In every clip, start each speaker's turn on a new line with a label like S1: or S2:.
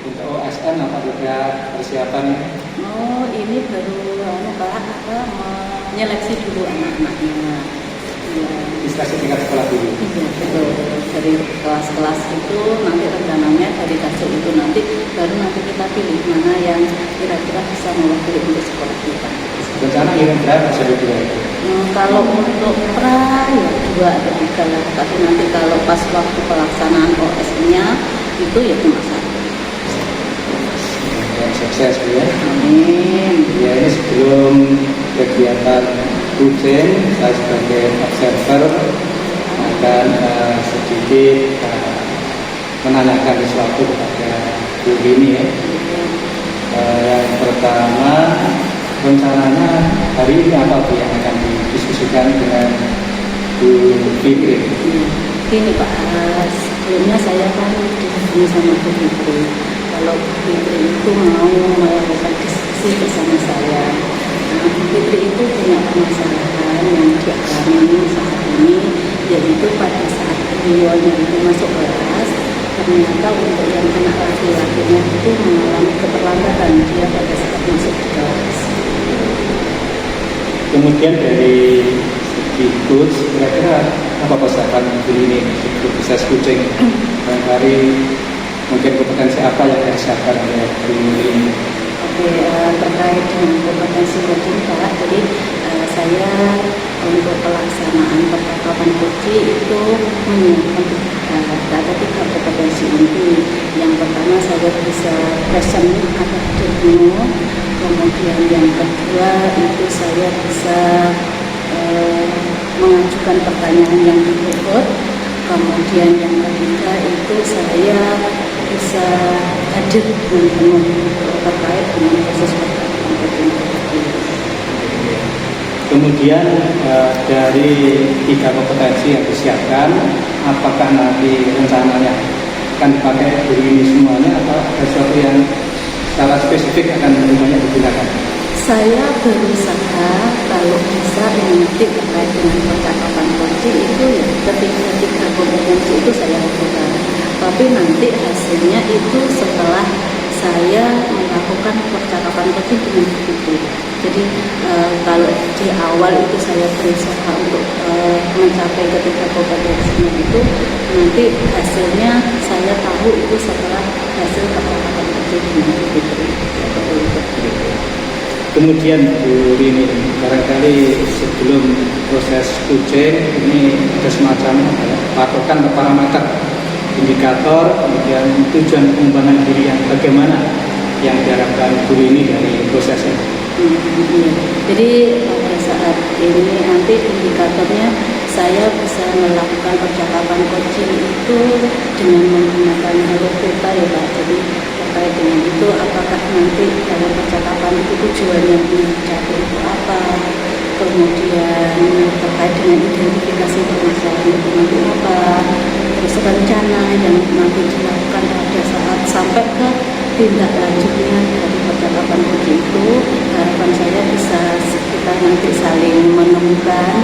S1: Untuk OSN apa juga persiapan?
S2: Oh, ini baru menyeleksi dulu anak-anaknya. Ya.
S1: Diseleksi tingkat sekolah dulu.
S2: Iya, betul. Dari kelas-kelas itu nanti rencananya dari hasil itu nanti baru nanti kita pilih mana yang kira-kira bisa mewakili untuk sekolah kita.
S1: Rencana ingin berapa sebetulnya itu?
S2: Kalau untuk pra ya 2 atau 3 lah, tapi nanti kalau pas waktu pelaksanaan OS-nya itu ya cuma 1.
S1: Yang sukses ya.
S2: Amin.
S1: Ya, ini sebelum kegiatan kucing, saya sebagai observer akan sedikit menanyakan sesuatu kepada Bu Rini ya. Yang pertama, rencananya hari ini apa Bu yang akan didiskusikan dengan Bu Fitri?
S2: Gini Pak, sebelumnya saya kan diskusi sama Bu Fitri. Kalau Bu Fitri itu mau melakukan diskusi bersama saya, nah Bu Fitri itu punya permasalahan yang dialami saat ini, yaitu pada saat beliaunya itu masuk kelas, ternyata untuk yang anak laki-lakinya itu mengalami keterlambatan dia pada saat masuk kelas.
S1: Kemudian dari segi coach, kira-kira apa persiapan Bu ini untuk proses coaching? Barangkali mungkin kompetensi apa yang disiapkan oleh Bu ini?
S2: Oke, terkait dengan kompetensi coaching Pak, jadi saya untuk pelaksanaan percakapan coaching itu menyiapkan ada 3 kompetensi inti. Yang pertama saya bisa present atau demo, kemudian yang kedua itu saya bisa mengajukan pertanyaan yang dibobot, kemudian yang ketiga itu saya bisa hadir dengan penuh terkait dengan proses percakapan coaching.
S1: Kemudian dari 3 kompetensi yang disiapkan, apakah nanti rencananya akan dipakai Bu ini semuanya atau ada sesuatu yang secara spesifik akan banyak digunakan?
S2: Saya berusaha kalau bisa nanti terkait dengan percakapan coaching itu ya ketika kompetensi itu saya lakukan. Tapi nanti hasilnya itu setelah saya melakukan percakapan coaching dengan itu. Jadi kalau di awal itu saya berusaha untuk mencapai ketiga kompetensinya itu, nanti hasilnya saya tahu itu setelah hasil percakapan coaching dengan itu.
S1: Kemudian Bu Rini, barangkali sebelum proses coaching ini ada semacam patokan atau parameter, indikator, kemudian tujuan pengembangan diri yang bagaimana yang diharapkan Bu Rini dari prosesnya.
S2: Jadi pada saat ini nanti indikatornya saya bisa melakukan percakapan coaching itu dengan menggunakan halo kita ya Pak. Jadi terkait dengan itu apakah nanti dalam percakapan itu tujuan yang dicapai itu apa, kemudian terkait dengan identifikasi permasalahan itu nanti apa, terus rencana yang nanti dilakukan pada saat sampai ke tindak lanjutnya dari percakapan coaching itu, harapan saya bisa kita nanti saling menemukan,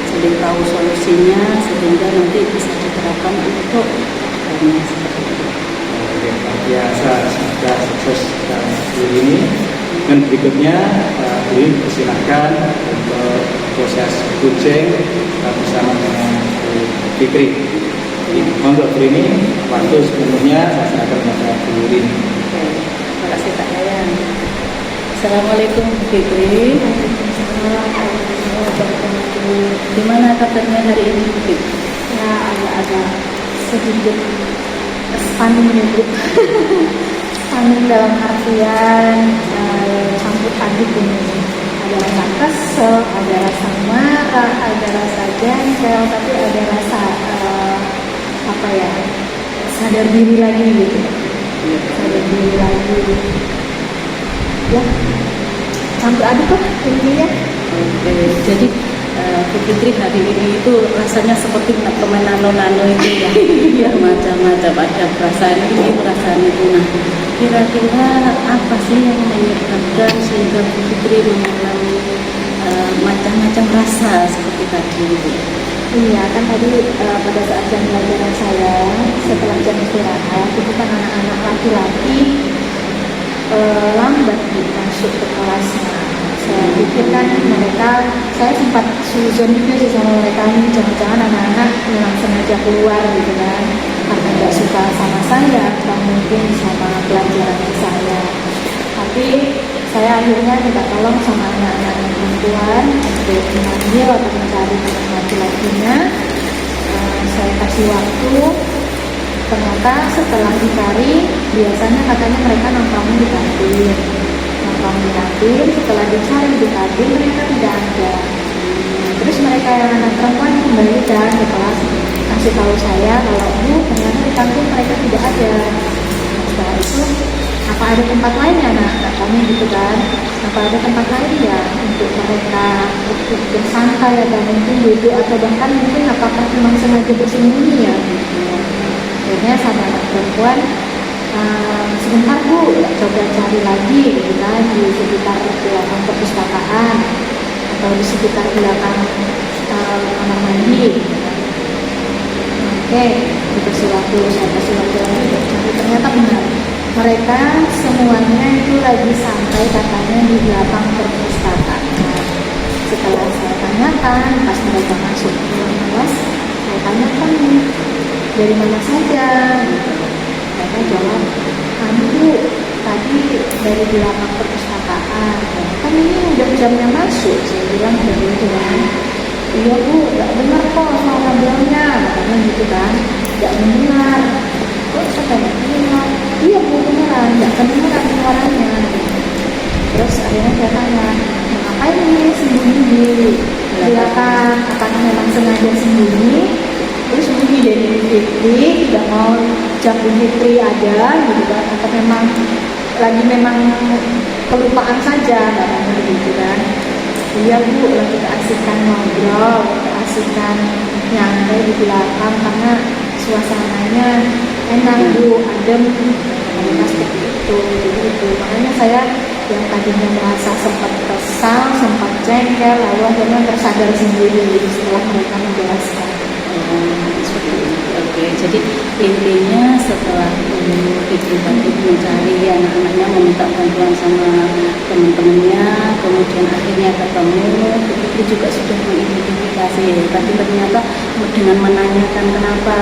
S2: saling tahu solusinya sehingga nanti bisa diterapkan untuk kedepannya seperti itu.
S1: Biasa sudah sukses Bu ini. Dan berikutnya Bu ini persilahkan untuk proses coaching bersama dengan Bu Fikri. Untuk Bu ini waktu sepenuhnya saya serahkan kepada Bu ini.
S2: Terima kasih Pak Yayan. Assalamualaikum Bu Fikri. Gimana kabarnya hari ini Bu Fikri?
S3: Ya agak-agak sedikit stunning Bu. Stunning dalam artian campur aduk ini. Ada rasa kesel, ada rasa marah, ada rasa jengkel, tapi ada rasa sadar diri lagi gitu. Sadar diri lagi. Ya, campur aduk lah intinya.
S2: Oke, jadi Bu Fitri hari ini itu rasanya seperti pemain nano-nano itu ya, macam-macam, ada perasaan ini, perasaan itu. Nah, kira-kira apa sih yang menyebabkan sehingga Bu Fitri mengalami macam-macam rasa seperti tadi itu?
S3: Iya, kan tadi pada saat jam pelajaran saya setelah jam istirahat itu kan anak-anak laki-laki lambat masuk ke kelasnya. Saya pikir kan mereka, saya sempat suzon juga sih sama mereka, ini jangan-jangan anak-anak memang sengaja keluar gitu kan, karena nggak suka sama saya atau mungkin sama pelajaran saya. Tapi saya akhirnya minta tolong sama anak-anak perempuan untuk mengambil atau mencari teman laki-lakinya. Saya kasih waktu. Ternyata setelah dicari, biasanya katanya mereka nongkrong di kantin. Setelah dicari di kantin mereka tidak ada. Terus mereka yang anak perempuan kembalikan ke kelas, kasih tahu saya kalau Bu, ternyata di kantin mereka tidak ada. Setelah itu, apa ada tempat lain ya anak kami gitu kan? Apa ada tempat lain ya untuk mereka untuk bersantai atau mungkin duduk atau bahkan mungkin apakah memang sengaja bersembunyi ya? Akhirnya sama anak perempuan, sebentar Bu, coba cari lagi gitu kan, di sekitar belakang perpustakaan atau di sekitar belakang kamar mandi gitu kan. Oke, dikasih waktu, saya kasih waktu lagi untuk cari. Ternyata benar, mereka semuanya itu lagi santai katanya di belakang perpustakaan. Setelah saya tanyakan, pas mereka masuk ke ruang kelas, saya tanyakan nih, dari mana saja gitu. Mereka jawab, Bu, tadi dari belakang perpustakaan. Kan ini udah jamnya masuk, saya bilang dari itu kan. Iya Bu, gak benar kok suara belnya, katanya gitu kan. Gak benar. Kok saya tanya, iya Bu beneran, gak kedengeran suaranya. Terus akhirnya saya tanya, ngapain ini sembunyi di belakang? Apakah memang sengaja sembunyi? Terus bunyi dari Fitri, tidak mau jam Fitri ada gitu kan, atau memang kelupaan saja, namanya gitu kan. Iya Bu, lagi keasikan ngobrol, keasikan nyantai di belakang karena suasananya enak Bu, adem, mereka seperti itu. Makanya saya yang tadinya merasa sempat kesal, sempat jengkel, lalu akhirnya tersadar sendiri setelah mereka menjelaskan.
S2: Oke, jadi intinya setelah Fitri tadi mencari anak-anaknya, meminta bantuan sama teman-temannya, kemudian akhirnya ketemu, Fitri juga sudah mengidentifikasi. Tapi ternyata dengan menanyakan kenapa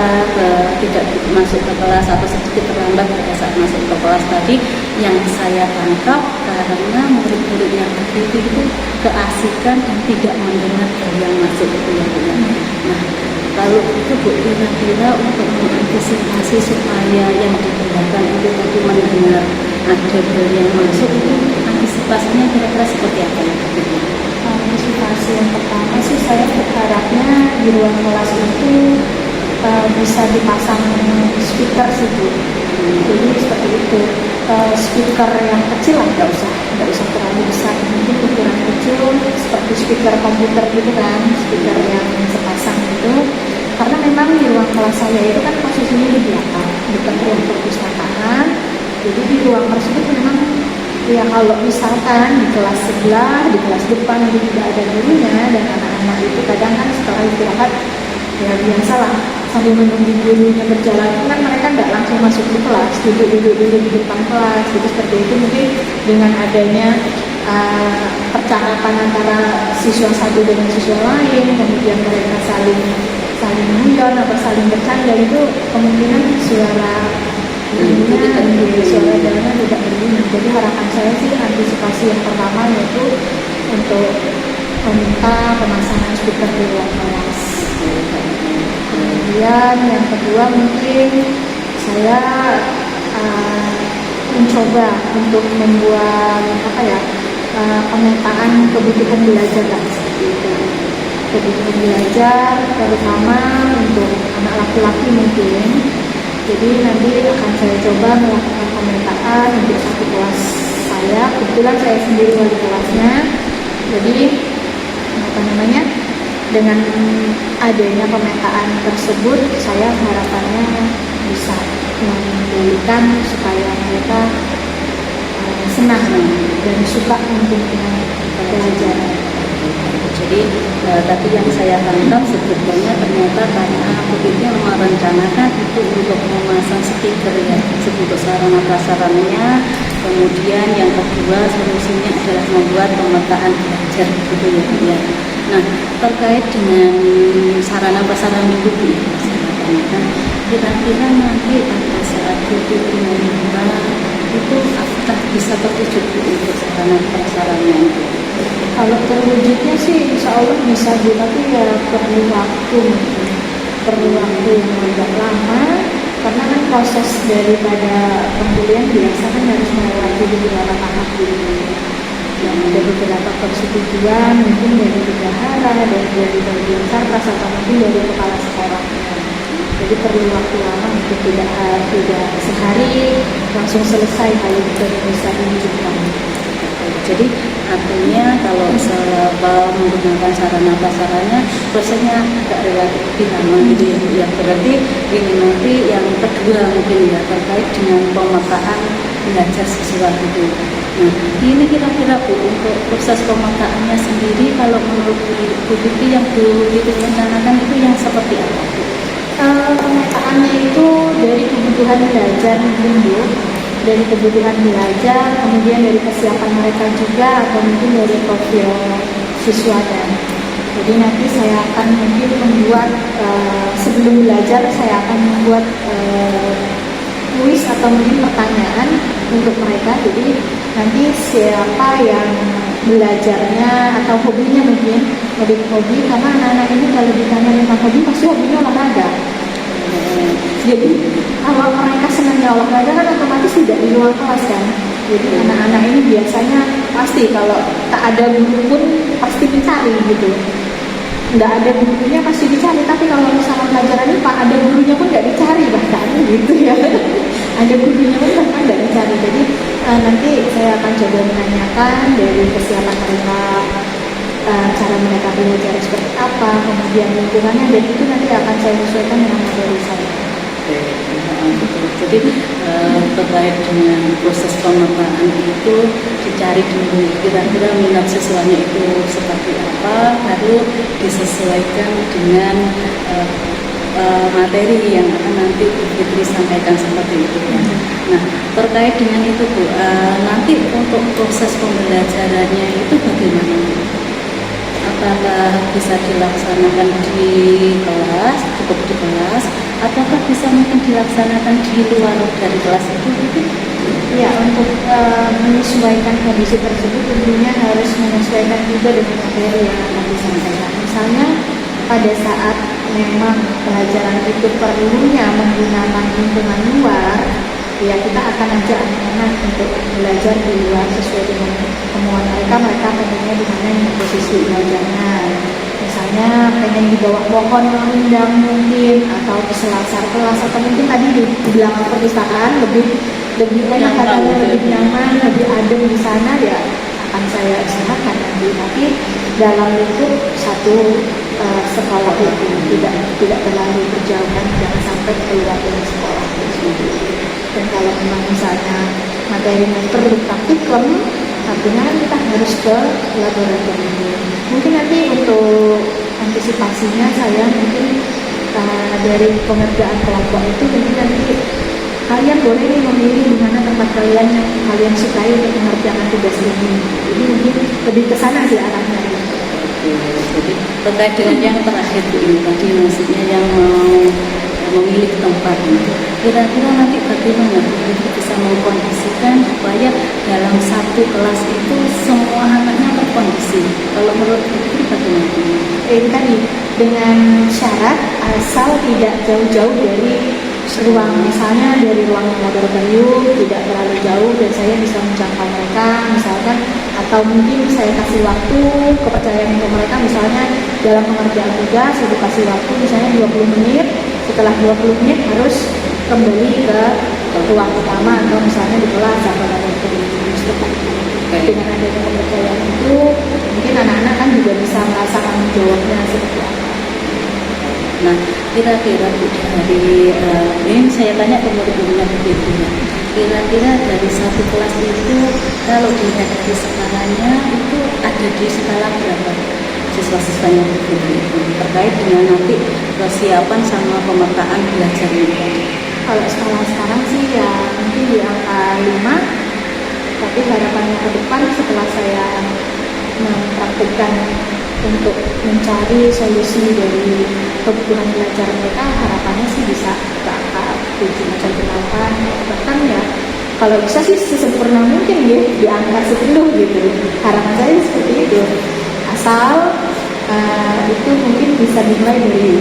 S2: tidak masuk ke kelas atau sedikit terlambat pada saat masuk ke kelas tadi, yang saya tangkap karena murid-murid yang Fitri itu keasikan dan tidak mendengar dari yang masuk itu yang benar. Nah, kalau itu Bu, kira-kira untuk mengantisipasi supaya yang digunakan itu tadi mendengar ada bel yang masuk, itu antisipasinya kira-kira seperti apa ya?
S3: Antisipasi yang pertama sih saya berharapnya di ruang kelas itu bisa dipasang speaker sih Bu. Jadi seperti itu, speaker yang kecil lah, nggak usah terlalu besar, mungkin ukuran kecil seperti speaker komputer gitu kan, speaker yang sepasang itu. Karena memang di ruang kelas saya itu kan posisinya di belakang, dekat ruang perpustakaan. Jadi di ruang tersebut memang ya kalau misalkan di kelas sebelah, di kelas depan itu tidak ada gurunya dan anak-anak itu kadang kan setelah istirahat ya biasalah sambil menunggu gurunya berjalan kan mereka nggak langsung masuk di kelas, duduk di depan kelas. Jadi seperti itu mungkin dengan adanya percakapan antara siswa satu dengan siswa lain, kemudian mereka saling guyon atau saling bercanda, itu kemungkinan suara dalamnya tidak berbunyi. Jadi harapan saya sih antisipasi yang pertama yaitu untuk meminta pemasangan speaker di ruang kelas. Kemudian yang kedua mungkin saya mencoba untuk membuat pemetaan kebutuhan belajar lah, seperti itu. Kebutuhan belajar terutama untuk anak laki-laki mungkin. Jadi nanti akan saya coba melakukan pemetaan untuk satu kelas saya. Kebetulan saya sendiri wali kelasnya. Jadi dengan adanya pemetaan tersebut, saya harapannya bisa memberikan supaya mereka senang dan suka untuk belajar.
S2: Jadi tapi yang saya tangkap sebetulnya ternyata karena Bukitnya merencanakan itu untuk memasang speaker ya, untuk sarana prasarannya Kemudian yang kedua solusinya adalah membuat pemetaan belajar gitu ya Bu ya. Nah, terkait dengan sarana prasarana itu ya, saya tanyakan kira-kira nanti pada saat itu dimulai itu apakah bisa terwujud Bu untuk sarana prasarana itu?
S3: Kalau terwujudnya sih insya Allah bisa Bu, tapi ya perlu waktu mungkin. Perlu waktu yang agak lama, karena kan proses daripada pembelian biasa kan harus melewati beberapa tahap dulu. Yang ada beberapa persetujuan mungkin dari bendahara, dari bagian sarkas atau mungkin dari kepala sekolahnya. Jadi perlu waktu lama, mungkin tidak sehari langsung selesai hal itu bisa diwujudkan.
S2: Jadi artinya kalau menggunakan sarana prasarana prosesnya agak relatif lama gitu ya. Ya berarti ini nanti yang kedua mungkin ya terkait dengan pemetaan belajar siswa gitu. Nah ini kira-kira Bu untuk proses pemetaannya sendiri kalau menurut Bu Vivi yang Bu Vivi rencanakan itu yang seperti apa Bu?
S3: Pemetaannya itu dari kebutuhan belajar mungkin Bu, dari kebutuhan belajar, kemudian dari kesiapan mereka juga, atau mungkin dari profil siswanya. Jadi nanti saya akan mungkin membuat sebelum belajar saya akan membuat kuis atau mungkin pertanyaan untuk mereka. Jadi nanti siapa yang belajarnya atau hobinya mungkin lebih hobi, karena anak-anak ini kalau ditanya tentang hobi pasti hobinya olahraga. Jadi kalau mereka senangnya olahraga kan otomatis tidak di ruang kelas kan. Jadi anak-anak ini biasanya pasti kalau tak ada guru pun pasti dicari gitu. Nggak ada gurunya pasti dicari, tapi kalau misalnya pelajaran IPA ada gurunya pun nggak dicari bahkan gitu ya. Ada gurunya pun bahkan nggak dicari. Jadi nanti saya akan coba menanyakan dari kesiapan mereka, cara mereka belajar seperti apa, kemudian lingkungannya, dan itu nanti akan saya sesuaikan dengan materi saya.
S2: Betul. Jadi terkait dengan proses pemetaan itu dicari dulu kira-kira minat siswanya itu seperti apa, lalu disesuaikan dengan materi yang akan nanti Bu Fitri sampaikan seperti itu ya. Nah terkait dengan itu Bu, nanti untuk proses pembelajarannya itu bagaimana? Apakah bisa dilaksanakan di kelas, cukup di kelas, ataukah bisa mungkin dilaksanakan di luar dari kelas itu?
S3: Ya, untuk menyesuaikan kondisi tersebut tentunya harus menyesuaikan juga dengan materi yang akan disampaikan. Misalnya pada saat memang pelajaran itu perlunya menggunakan lingkungan luar, ya kita akan ajak anak-anak untuk belajar di luar sesuai dengan kemauan mereka pengennya di mana yang posisi belajarnya. Misalnya pengen di bawah pohon rindang mungkin, atau di selasar kelas, atau mungkin tadi di belakang perpustakaan lebih enak katanya, lebih nyaman, lebih adem di sana, ya akan saya usahakan nanti. Tapi dalam lingkup satu sekolah itu tidak terlalu berjauhan, jangan sampai keluar dari sekolah itu. Dan kalau memang misalnya materinya perlu praktikum, artinya kan kita harus ke laboratorium. Mungkin nanti untuk antisipasinya saya mungkin dari pengerjaan kelompok itu mungkin nanti kalian boleh nih memilih di mana tempat kalian yang kalian sukai untuk mengerjakan tugas ini. Jadi mungkin lebih ke sana sih arahnya.
S2: Jadi terkait dengan yang terakhir Bu ini tadi maksudnya yang mau memilih tempat itu, kira-kira nanti bagaimana Bu bisa mengkondisikan supaya dalam satu kelas itu semua anaknya terkondisi? Kalau menurut Bu bagaimana?
S3: Ini tadi dengan syarat asal tidak jauh-jauh dari ruang, misalnya dari ruang laboratorium tidak terlalu jauh dan saya bisa menjangkau mereka misalkan, atau mungkin saya kasih waktu kepercayaan untuk mereka, misalnya dalam pengerjaan tugas saya kasih waktu misalnya 20 menit, setelah 20 menit harus kembali ke ruang utama atau misalnya di kelas atau laboratorium. Dengan adanya kepercayaan itu mungkin anak-anak kan juga bisa merasakan jawabnya seperti apa.
S2: Nah, kira-kira Bu dari ini saya tanya ke murid-muridnya begitu ya. Kira-kira dari satu kelas itu kalau dilihat dari skalanya itu ada di skala berapa siswa-siswanya begitu terkait dengan nanti persiapan sama pemetaan belajar ini?
S3: Kalau skala sekarang sih ya mungkin di angka 5, harapannya ke depan setelah saya mempraktikkan untuk mencari solusi dari kebutuhan belajar mereka, harapannya sih bisa ke angka 7 macam 8, bahkan ya kalau bisa sih sesempurna mungkin ya di angka 10 gitu. Harapan saya seperti itu, asal itu mungkin bisa dimulai dari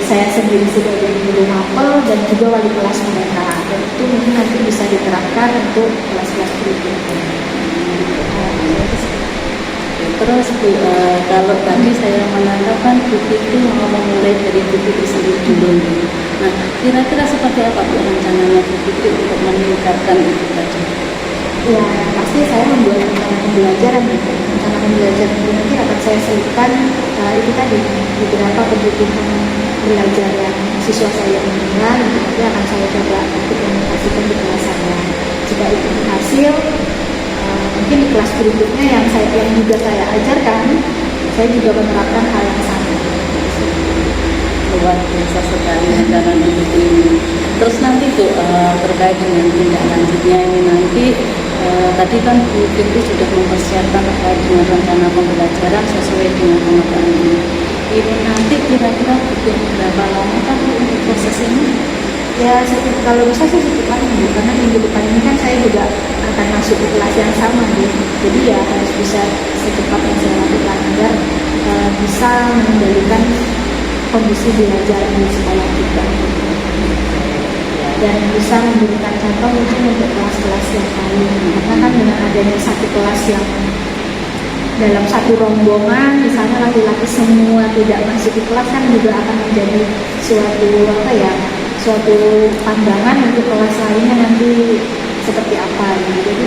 S3: saya sendiri sebagai guru mapel dan juga wali kelas mereka, dan itu mungkin nanti bisa diterapkan untuk kelas-kelas berikutnya.
S2: Terus Bu, kalau tadi saya menanyakan Bu Fitri mau memulai dari Bu Fitri sendiri dulu. Nah, kira-kira seperti apa Bu rencananya Bu Fitri untuk meningkatkan itu tadi?
S3: Ya, pasti saya membuat rencana pembelajaran gitu. Rencana pembelajaran itu nanti akan saya selipkan itu tadi beberapa kebutuhan belajar yang siswa saya inginkan, itu nanti akan saya coba implementasikan di kelas saya. Jika itu berhasil, mungkin di kelas berikutnya yang juga saya ajarkan, saya juga menerapkan hal yang sama.
S2: Luar biasa sekali rencana Bu Fitri ini. Terus nanti Bu, terkait dengan tindak lanjutnya ini nanti tadi kan Bu Fitri sudah mempersiapkan terkait dengan rencana pembelajaran sesuai dengan pengertian ini. Ini nanti kira-kira butuh berapa lama kan untuk proses ini?
S3: Ya, kalau bisa sih secepatnya, karena minggu depan ini kan saya juga akan masuk ke kelas yang sama, Bu. Jadi ya harus bisa secepatnya saya lakukan agar bisa mengendalikan kondisi belajar di sekolah kita dan bisa memberikan contoh mungkin untuk kelas-kelas yang lain. Karena kan dengan adanya satu kelas yang dalam satu rombongan, misalnya laki-laki semua tidak masuk di kelas, kan juga akan menjadi suatu pandangan untuk kelas lainnya nanti seperti apa gitu. Jadi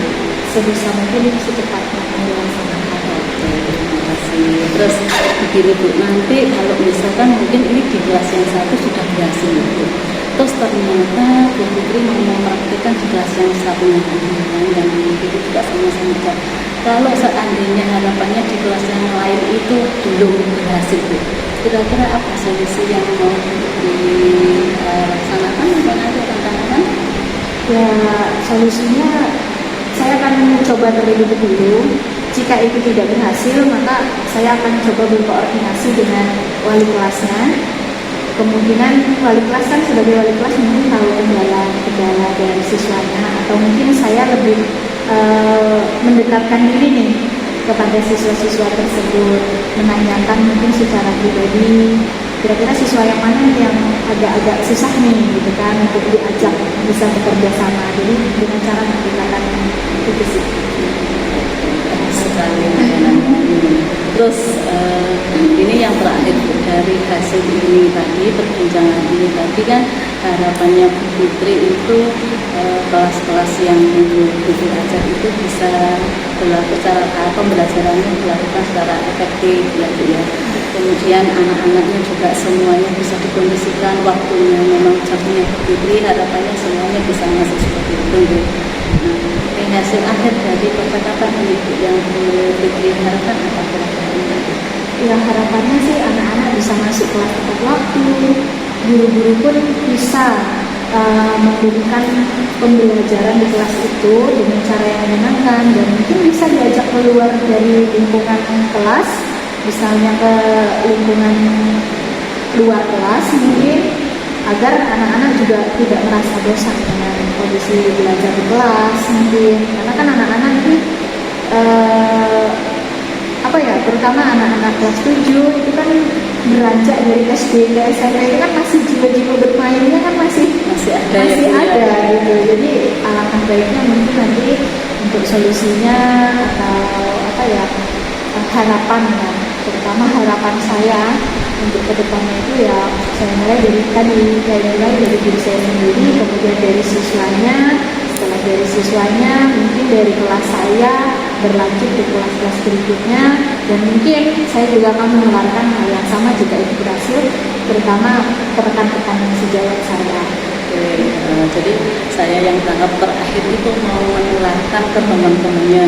S3: sebisa mungkin secepatnya dilaksanakan.
S2: Terima kasih. Terus begini Bu, nanti kalau misalkan mungkin ini di kelas yang satu sudah berhasil Bu, terus ternyata Bu Fitri mau mempraktikkan di kelas yang satunya dan Bu Fitri juga sama-sama. Kalau seandainya harapannya di kelas yang lain itu belum berhasil Bu, kira-kira apa solusi yang mau dilaksanakan atau nanti rencanakan?
S3: Ya, solusinya saya akan coba terlebih dahulu. Jika itu tidak berhasil, maka saya akan coba berkoordinasi dengan wali kelasnya. Kemungkinan wali kelas kan sebagai wali kelas mungkin tahu kendala dari siswanya, atau mungkin saya lebih mendekatkan diri nih kepada siswa-siswa tersebut, menanyakan mungkin secara pribadi kira-kira siswa yang mana yang agak-agak susah nih gitu kan untuk diajak bisa bekerja sama. Jadi dengan cara mendekatkan itu sih.
S2: Terus ini yang terakhir dari hasil ini tadi, perbincangan ini tadi kan harapannya Bu Fitri itu kelas-kelas yang Bu Fitri ajar itu bisa berlaku secara pembelajarannya dilakukan secara efektif ya Bu ya. Kemudian anak-anaknya juga semuanya bisa dikondisikan waktunya, memang jamnya Bu Fitri, harapannya semuanya bisa masuk seperti itu Bu. Nah, hasil akhir dari percakapan ini yang Bu Fitri harapkan apa kira-kira?
S3: Ya, harapannya sih anak-anak bisa masuk kelas tepat waktu, guru-guru pun bisa memberikan pembelajaran di kelas itu dengan cara yang menyenangkan, dan mungkin bisa diajak keluar dari lingkungan kelas, misalnya ke lingkungan luar kelas mungkin, agar anak-anak juga tidak merasa bosan dengan kondisi belajar di kelas mungkin. Karena kan anak-anak ini terutama anak-anak kelas 7 itu kan beranjak dari SD ke SMP, itu kan masih jiwa-jiwa bermainnya kan masih ada gitu. Jadi alangkah baiknya mungkin nanti untuk solusinya atau harapan ya, terutama harapan saya untuk kedepannya itu ya, saya mulai dari diri saya sendiri, kemudian dari siswanya, setelah dari siswanya mungkin dari kelas saya berlanjut ke kelas-kelas berikutnya, dan mungkin saya juga akan menularkan hal yang sama jika itu berhasil, terutama ke rekan-rekan sejawat saya.
S2: Jadi saya yang tangkap terakhir itu mau menularkan ke teman-temannya.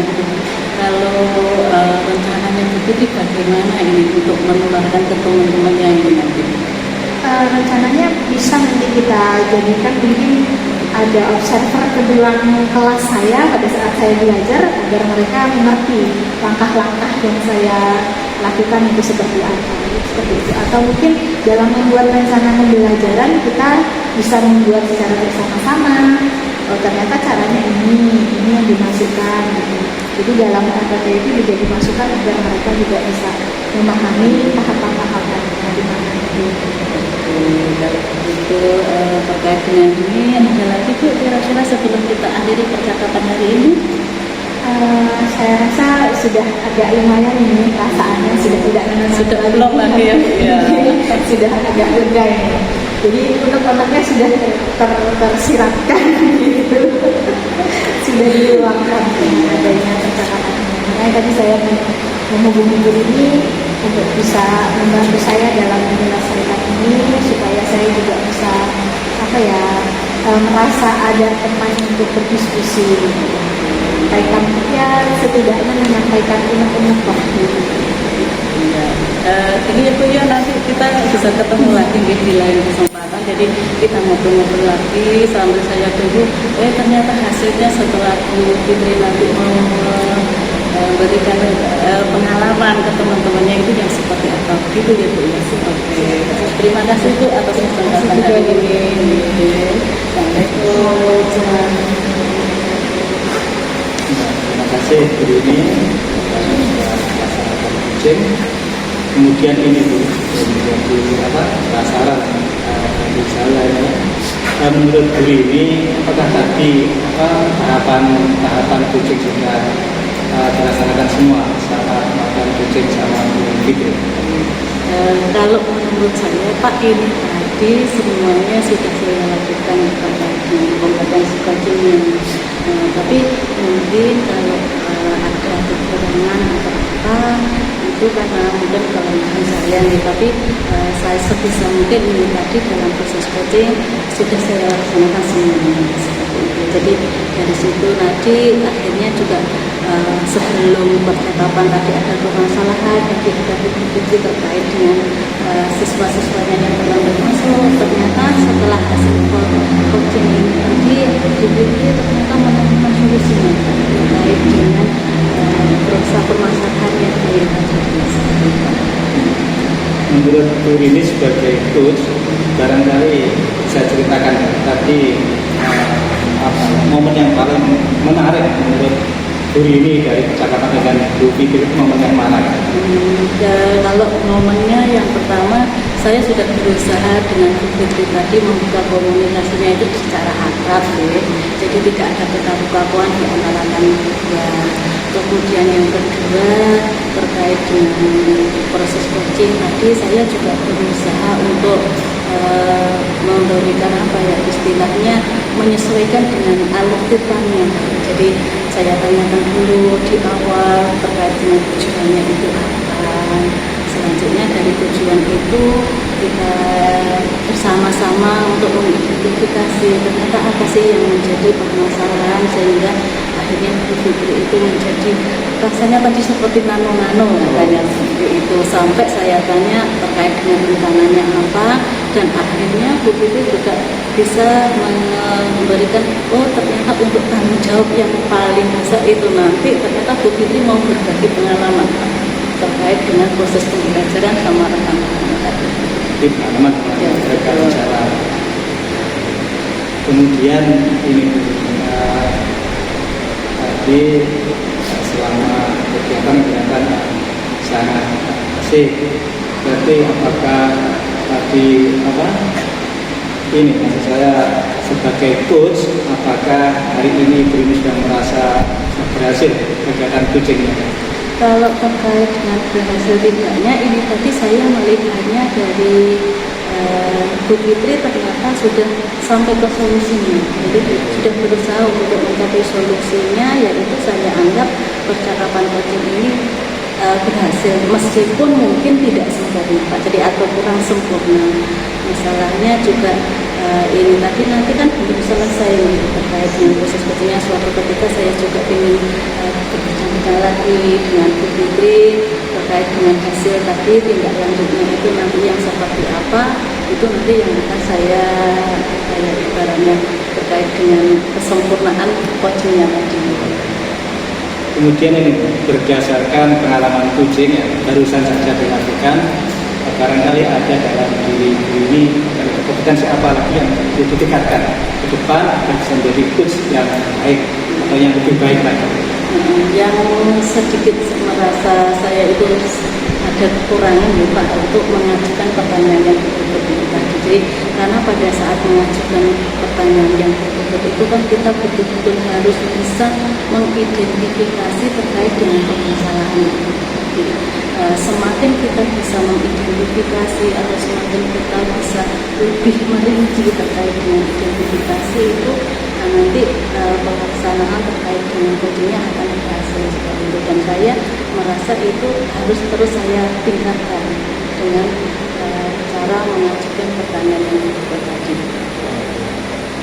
S2: Kalau rencananya Bu Fitri bagaimana ini untuk menularkan ke teman-temannya ini nanti?
S3: Rencananya bisa nanti kita jadikan mungkin ada observer kedua kelas saya pada saat saya belajar agar mereka mengerti langkah-langkah yang saya lakukan itu seperti apa, seperti itu. Atau mungkin dalam membuat rencana pembelajaran kita bisa membuat secara bersama-sama. Oh, ternyata caranya ini yang dimasukkan. Gitu. Jadi dalam RPT itu juga dimasukkan agar mereka juga bisa memahami tahapan-tahapan di mana itu.
S2: Kalau itu terkait dengan ini ada lagi Bu kira-kira sebelum kita akhiri percakapan hari ini?
S3: Saya rasa sudah agak lumayan ini perasaannya sudah tidak
S2: sudah belum lagi ya.
S3: Sudah agak lega ini. Jadi unek-uneknya sudah tersiratkan gitu. Sudah diluangkan dengan adanya percakapan ini. Makanya tadi saya menghubungi guru ini untuk bisa membantu saya dalam menyelesaikan ini supaya saya juga bisa merasa ada teman untuk berdiskusi. Menyampaikan setidaknya menyampaikan unek-unek waktu.
S2: Ini Bu ya nanti kita bisa ketemu lagi di lain kesempatan. Jadi kita ngobrol-ngobrol lagi sambil saya tunggu. Ternyata hasilnya setelah Bu Fitri nanti memberikan pengalaman ke teman-temannya itu yang seperti apa gitu ya Bu ya. Oke. Terima kasih Bu atas kesempatan hari ini. Assalamualaikum.
S1: Terima kasih Bu ini melaksanakan coaching. Kemudian ini Bu menjadi sasaran bagi saya ya. Menurut Bu ini apakah tadi tahapan coaching sudah dilaksanakan semua saat melakukan coaching sama Bu Fitri?
S2: Kalau menurut saya Pak ini tadi semuanya sudah saya lakukan terkait dengan kompetensi coaching. Tapi mungkin kalau ada kekurangan atau apa itu karena mungkin kelemahan saya nih, tapi saya sebisa mungkin ini tadi dalam proses coaching sudah saya laksanakan semuanya seperti itu. Jadi dari situ nanti akhirnya juga sebelum percakapan tadi ada permasalahan tadi kita berdiskusi terkait dengan siswa-siswanya yang terlambat masuk, ternyata setelah hasil coaching ini tadi dipilih ternyata menemukan solusinya terkait dengan permasalahan yang terjadi.
S1: Menurut Bu ini sebagai coach, barangkali bisa ceritakan tadi momen yang paling menarik menurut Bu ini dari percakapan dengan Bu Fitri itu momen yang mana?
S2: Kalau momennya yang pertama saya sudah berusaha dengan Bu Fitri tadi membuka komunikasinya itu secara akrab ya. Jadi tidak ada kekaku-kakuan di antara kami berdua. Kemudian yang kedua terkait dengan proses coaching tadi saya juga berusaha untuk memberikan istilahnya menyesuaikan dengan alur tipannya. Jadi saya tanyakan dulu di awal terkait dengan tujuannya itu apa. Selanjutnya dari tujuan itu kita bersama-sama untuk mengidentifikasi ternyata apa sih yang menjadi permasalahan sehingga akhirnya Bu Fitri itu menjadi rasanya tadi seperti nano-nano katanya seperti itu, sampai saya tanya terkait dengan rencananya apa dan akhirnya Bu Fitri juga bisa memberikan ternyata untuk tanggung jawab yang paling besar itu nanti ternyata Bu Fitri mau berbagi pengalaman terkait dengan proses pembelajaran sama rekan-rekan tadi.
S1: Pengalaman mereka bicara. Kemudian ini tadi selama kegiatan sangat asik. Berarti apakah tadi ini maksud saya sebagai coach, apakah hari ini Bu ini sudah merasa berhasil kegiatan coachingnya?
S2: Kalau terkait dengan berhasil tidaknya ini tadi saya melihatnya dari Bu Fitri ternyata sudah sampai ke solusinya. Jadi sudah berusaha untuk mencapai solusinya, yaitu saya anggap percakapan coaching ini berhasil meskipun mungkin tidak sempurna, jadi atau kurang sempurna. Masalahnya juga ini tadi nanti kan belum selesai terkait dengan proses coachingnya. Suatu ketika saya juga ingin berbincang lagi dengan Bu Fitri terkait terkait dengan hasil tadi tindak lanjutnya itu nanti yang seperti apa, itu nanti yang akan saya kayak ibaratnya terkait dengan kesempurnaan coachingnya tadi.
S1: Kemudian ini berdasarkan pengalaman coaching yang barusan saja dilakukan, barangkali ada dalam diri ini kompetensi apa lagi yang perlu ditingkatkan ke depan agar bisa menjadi coach yang baik atau yang lebih baik lagi.
S2: Yang sedikit merasa saya itu ada kekurangan ya Pak untuk mengajukan pertanyaan yang betul-betul tadi. Jadi karena pada saat mengajukan pertanyaan yang betul-betul itu kan kita betul-betul harus bisa mengidentifikasi terkait dengan permasalahan itu. Jadi, semakin kita bisa mengidentifikasi atau semakin kita bisa lebih merinci terkait dengan identifikasi itu, nanti pelaksanaan terkait dengan coachingnya akan berhasil seperti itu. Dan saya merasa itu harus terus saya tingkatkan dengan cara mengajukan pertanyaan yang betul tadi.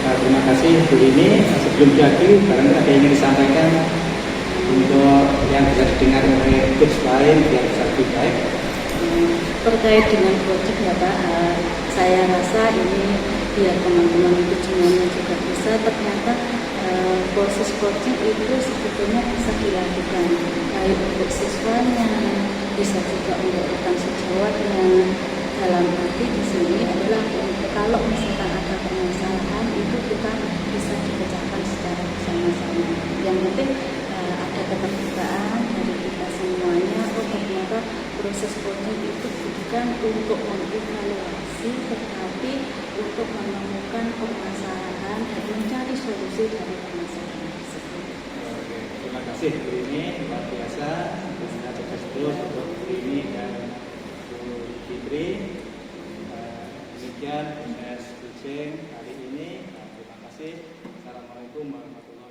S1: Terima kasih Bu ini. Sebelum jadi, barangkali ada yang ingin disampaikan untuk yang bisa didengar oleh coach lain biar bisa lebih baik.
S2: Terkait dengan coaching ya Pak, saya rasa ini biar teman-teman itu semuanya juga bisa, ternyata proses coaching itu sebetulnya bisa dilakukan baik untuk siswanya, bisa juga untuk rekan sejawatnya. Dalam arti di sini adalah kalau misalkan ada permasalahan itu kita bisa dipecahkan secara bersama-sama. Yang penting ada keterbukaan dari kita semuanya. Oh ternyata proses coaching itu bukan untuk mengevaluasi, tetapi untuk menemukan permasalahan dan mencari solusi dari permasalahan tersebut.
S1: Terima kasih Bu ini, luar biasa. Bisa sukses terus untuk Bu ini dan Bu Fitri. Demikian proses coaching kali ini. Terima kasih. Assalamualaikum warahmatullahi wabarakatuh.